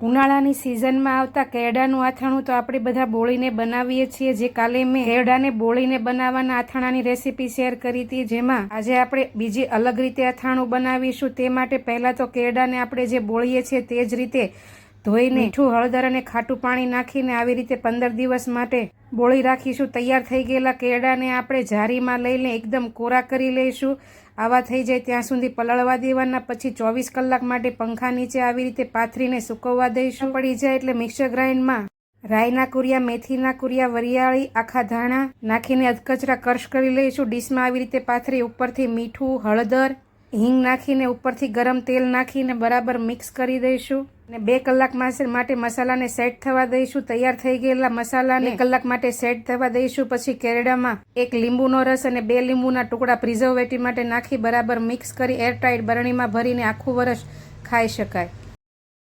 ઉનાળાની સિઝનમાં આવતા કેરડાનું આથાણું તો આપણે બધા બોળીને બનાવીએ છીએ। જે કાલે મેં કેરડાને બોળીને બનાવવાના આથાણાની રેસીપી શેર કરી હતી, જેમાં આજે આપણે બીજી અલગ રીતે આથાણું બનાવીશું। તે માટે પહેલાં તો કેરડાને આપણે જે બોળીએ છીએ તે જ રીતે ધોઈને મીઠું, હળદર અને ખાટું પાણી નાખીને આવી રીતે 15 દિવસ માટે બોળી રાખીશું। તૈયાર થઈ ગયેલા કેરડાને આપણે જારીમાં લઈને એકદમ કોરા કરી લઈશું। આવા થઈ જાય ત્યાં સુધી પલળવા દેવાના। પછી 24 કલાક માટે પંખા નીચે આવી રીતે પાથરીને સૂકવવા દઈશું। પડી જાય એટલે મિક્સર ગ્રાઇન્ડરમાં રાઈના કુરિયા, મેથીના કુરિયા, વરિયાળી, આખા ધાણા નાખીને અધકચરા ક્રશ કરી લઈશું। ડીશમાં આવી રીતે પાથરી ઉપરથી મીઠું, હળદર, હિંગ નાખીને ઉપરથી ગરમ તેલ નાખીને બરાબર મિક્સ કરી દઈશું અને 2 કલાક માટે મસાલાને સેટ થવા દઈશું। તૈયાર થઈ ગયેલા મસાલાને 2 કલાક માટે સેટ થવા દઈશું। પછી કેરડામાં 1 લીંબુનો રસ અને 2 લીંબુના ટુકડા પ્રિઝર્વેટિવ માટે નાખી બરાબર મિક્સ કરી એરટાઇટ બરણીમાં ભરીને આખું વર્ષ ખાઈ શકાય।